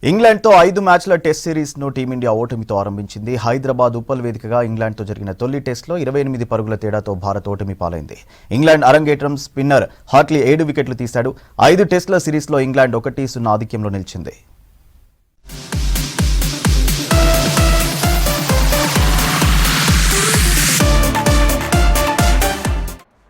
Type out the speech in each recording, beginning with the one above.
ఇంగ్లాండ్తో 5 మ్యాచ్ల టెస్ట్ సిరీస్ను టీమిండియా ఓటమితో ఆరంభించింది. హైదరాబాద్ ఉప్పల్ వేదికగా ఇంగ్లాండ్తో జరిగిన తొలి టెస్ట్లో 28 పరుగుల తేడాతో భారత్ ఓటమి పాలైంది. ఇంగ్లాండ్ అరంగేట్రం స్పిన్నర్ హార్ట్లీ 7 వికెట్లు తీశాడు. 5 టెస్టుల సిరీస్లో ఇంగ్లాండ్ 1-0 ఆధిక్యంలో నిలిచింది.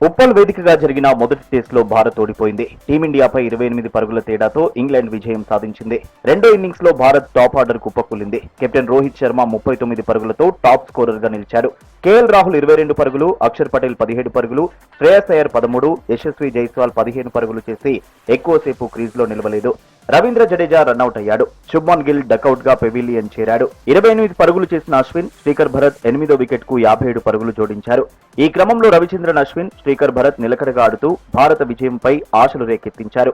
ఉప్పల్ వేదికగా జరిగిన మొదటి టెస్టులో భారత్ ఓడిపోయింది. టీమిండియాపై 28 పరుగుల తేడాతో ఇంగ్లాండ్ విజయం సాధించింది. రెండో ఇన్నింగ్స్ లో భారత్ టాప్ ఆర్డర్ కుప్పకూలింది. కెప్టెన్ రోహిత్ శర్మ 39 పరుగులతో టాప్ స్కోరర్ గా నిలిచాడు. కేఎల్ రాహుల్ 22 పరుగులు, అక్షర్ పటేల్ 17 పరుగులు, శ్రేయస్ అయ్యర్ 13, యశస్వి జైస్వాల్ 15 పరుగులు చేసి ఎక్కువసేపు క్రీజ్ లో నిలవలేదు. రవీంద్ర జడేజా రన్అట్ అయ్యాడు. శుభ్మన్ గిల్ డకౌట్ గా పెవిలియన్ చేరాడు. 28 పరుగులు చేసిన అశ్విన్, శ్రీకర్ భరత్ 8వ వికెట్ కు 57 పరుగులు జోడించారు. ఈ క్రమంలో రవిచంద్రన్ అశ్విన్, శ్రీకర్ భరత్ నిలకడగా ఆడుతూ భారత విజయంపై ఆశలు రేకెత్తించారు.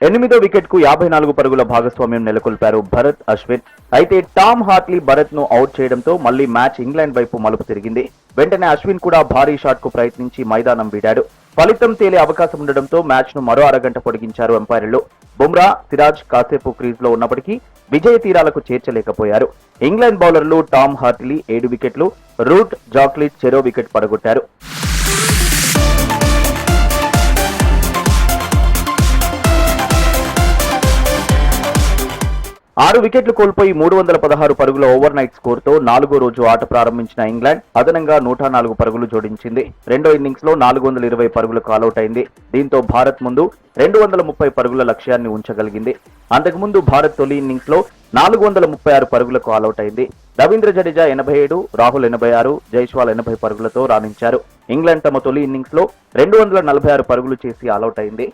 8వ వికెట్ కు 54 పరుగుల భాగస్వామ్యం నెలకొల్పారు భరత్, అశ్విన్. అయితే టామ్ హార్ట్లీ భరత్ ను అవుట్ చేయడంతో మళ్లీ మ్యాచ్ ఇంగ్లాండ్ వైపు మలుపు తిరిగింది. వెంటనే అశ్విన్ కూడా భారీ షాట్ కు ప్రయత్నించి మైదానం వీడాడు. ఫలితం తేలే అవకాశం ఉండడంతో మ్యాచ్ ను మరో అరగంట పొడిగించారు అంపైర్లు. బుమ్రా, సిరాజ్ కాసేపు క్రీజ్ లో ఉన్నప్పటికీ విజయ తీరాలకు చేర్చలేకపోయారు. ఇంగ్లాండ్ బౌలర్లు టామ్ హార్ట్లీ 7 వికెట్లు, రూట్, జాక్లిట్ చెరో వికెట్ పడగొట్టారు. 6 వికెట్లు కోల్పోయి 316 పరుగుల ఓవర్ నైట్ స్కోర్ తో 4వ రోజు ఆట ప్రారంభించిన ఇంగ్లాండ్ అదనంగా 104 పరుగులు జోడించింది. రెండో ఇన్నింగ్స్ లో 420 పరుగులకు ఆలౌట్ అయింది. దీంతో భారత్ ముందు 230 పరుగుల లక్ష్యాన్ని ఉంచగలిగింది. అంతకుముందు భారత్ తొలి ఇన్నింగ్స్ లో 436 పరుగులకు ఆలౌట్ అయింది. రవీంద్ర జడేజా 87, రాహుల్ 86, జైస్వాల్ 80 పరుగులతో రాణించారు. ఇంగ్లాండ్ తమ తొలి ఇన్నింగ్స్ లో 246 పరుగులు చేసి ఆలౌట్ అయింది.